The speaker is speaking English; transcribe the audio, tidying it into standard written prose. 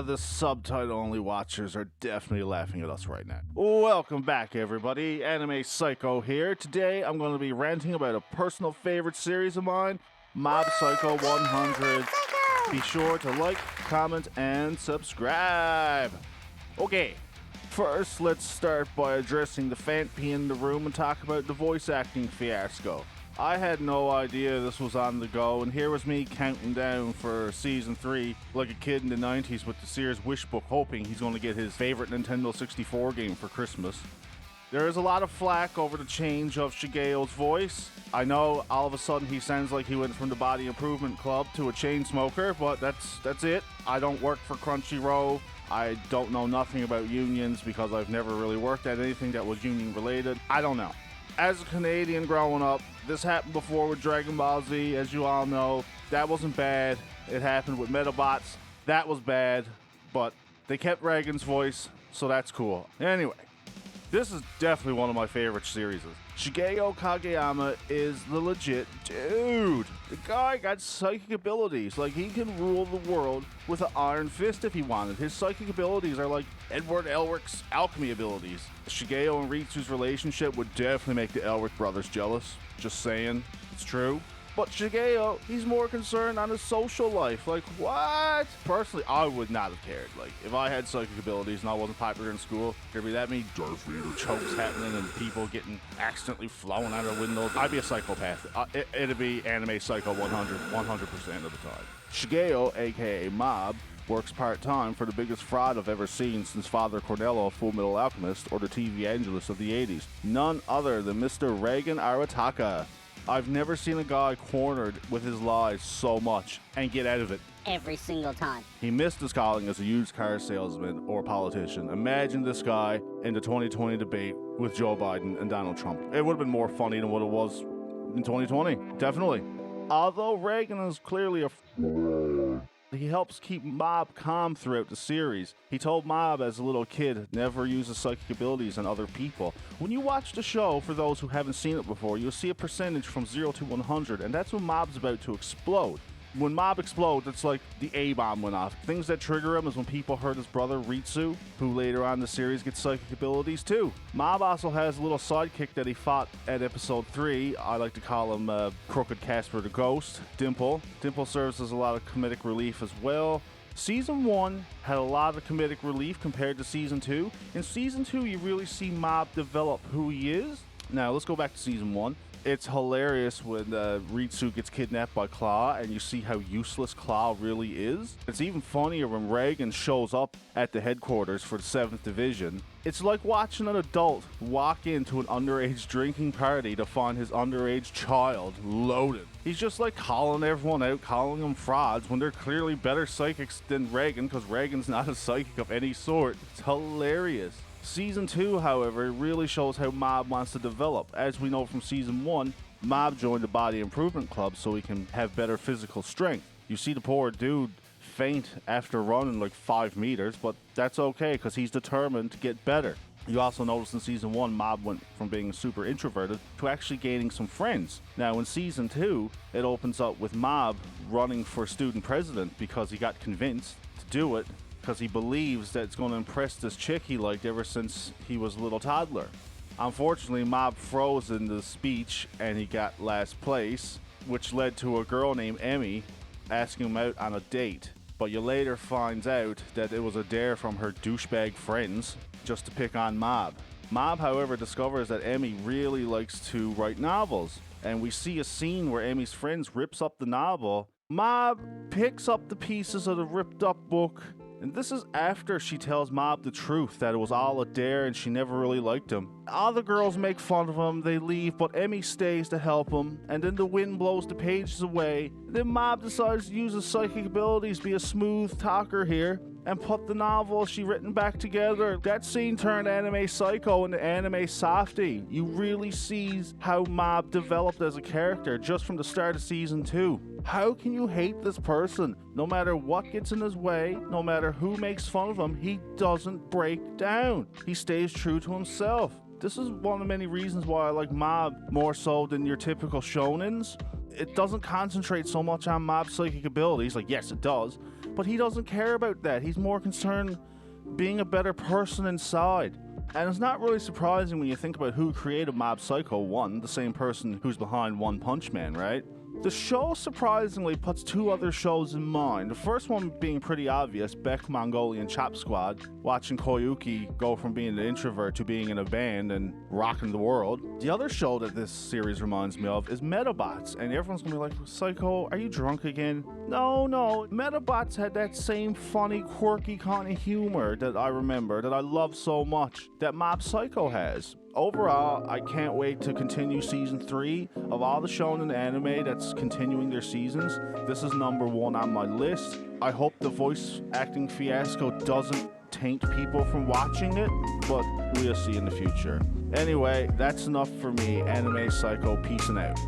The subtitle-only watchers are definitely laughing at us right now. Welcome back, everybody. Anime Psycho here. Today, I'm going to be ranting about a personal favorite series of mine, Mob Psycho 100. Be sure to like, comment, and subscribe. Okay, first, let's start by addressing the fanpy in the room and talk about the voice acting fiasco. I had no idea this was on the go, and here was me counting down for Season 3 like a kid in the 90s with the Sears wish book, hoping he's going to get his favorite Nintendo 64 game for Christmas. There is a lot of flack over the change of Shigeo's voice. I know all of a sudden he sounds like he went from the Body Improvement Club to a chain smoker, but that's it. I don't work for Crunchyroll. I don't know nothing about unions because I've never really worked at anything that was union related. I don't know. As a Canadian growing up, this happened before with Dragon Ball Z, as you all know. That wasn't bad. It happened with Metabots. That was bad, but they kept Reagan's voice, so that's cool. Anyway, this is definitely one of my favorite series. Shigeo Kageyama is the legit dude. The guy got psychic abilities. Like, he can rule the world with an iron fist if he wanted. His psychic abilities are like Edward Elric's alchemy abilities. Shigeo and Ritsu's relationship would definitely make the Elric brothers jealous. Just saying. It's true. But Shigeo, he's more concerned on his social life. Like, what? Personally, I would not have cared. Like, if I had psychic abilities and I wasn't popular in school, there'd be that many Darth Vader chokes happening and people getting accidentally flown out of windows. I'd be a psychopath. It'd be Anime Psycho 100% of the time. Shigeo, aka Mob, works part-time for the biggest fraud I've ever seen since Father Cornello of Full Metal Alchemist or the TV Angelus of the 80s. None other than Mr. Reagan Arataka. I've never seen a guy cornered with his lies so much and get out of it. Every single time. He missed his calling as a used car salesman or politician. Imagine this guy in the 2020 debate with Joe Biden and Donald Trump. It would have been more funny than what it was in 2020. Definitely. Although Reagan is clearly a he helps keep Mob calm throughout the series. He told Mob as a little kid, never use his psychic abilities on other people. When you watch the show, for those who haven't seen it before, you'll see a percentage from 0 to 100, and that's when Mob's about to explode. When Mob explodes, it's like the A-bomb went off. Things that trigger him is when people hurt his brother Ritsu, who later on in the series gets psychic abilities too. Mob also has a little sidekick that he fought at episode 3. I like to call him Crooked Casper the Ghost, Dimple. Dimple serves as a lot of comedic relief as well. Season 1 had a lot of comedic relief compared to Season 2. In Season 2, you really see Mob develop who he is. Now, let's go back to Season 1. It's hilarious when Ritsu gets kidnapped by Claw and you see how useless Claw really is. It's even funnier when Reagan shows up at the headquarters for the 7th Division. It's like watching an adult walk into an underage drinking party to find his underage child loaded. He's just like calling everyone out, calling them frauds when they're clearly better psychics than Reagan because Reagan's not a psychic of any sort. It's hilarious. Season 2, however, really shows how Mob wants to develop. As we know from Season 1, Mob joined the Body Improvement Club so he can have better physical strength. You see the poor dude faint after running like 5 meters, but that's okay because he's determined to get better. You also notice in Season 1, Mob went from being super introverted to actually gaining some friends. Now in Season 2, it opens up with Mob running for student president because he got convinced to do it, because he believes that it's going to impress this chick he liked ever since he was a little toddler. Unfortunately, Mob froze in the speech and he got last place, which led to a girl named Emmy asking him out on a date. But you later finds out that it was a dare from her douchebag friends just to pick on Mob. Mob, however, discovers that Emmy really likes to write novels, and we see a scene where Emmy's friends rips up the novel. Mob picks up the pieces of the ripped up book, and this is after she tells Mob the truth, that it was all a dare and she never really liked him. All the girls make fun of him, they leave, but Emmy stays to help him, and then the wind blows the pages away. Then Mob decides to use his psychic abilities, be a smooth talker here, and put the novel she written back together. That scene turned Anime Psycho into Anime Softy. You really see how Mob developed as a character just from the start of Season 2. How can you hate this person? No matter what gets in his way, no matter who makes fun of him, he doesn't break down. He stays true to himself. This is one of the many reasons why I like Mob more so than your typical shonens. It doesn't concentrate so much on Mob's psychic abilities, like yes it does, But he doesn't care about that. He's more concerned being a better person inside. And it's not really surprising when you think about who created Mob Psycho 1, the same person who's behind One Punch Man, right? The show surprisingly puts two other shows in mind. The first one being pretty obvious, Beck Mongolian Chop Squad, watching Koyuki go from being an introvert to being in a band and rocking the world. The other show that this series reminds me of is Metabots, and everyone's gonna be like, Psycho, are you drunk again? No, Metabots had that same funny, quirky kind of humor that I remember, that I love so much, that Mob Psycho has. Overall, I can't wait to continue season 3 of all the shonen anime that's continuing their seasons. This is number 1 on my list. I hope the voice acting fiasco doesn't taint people from watching it, but we'll see in the future. Anyway, that's enough for me. Anime Psycho, peace and out.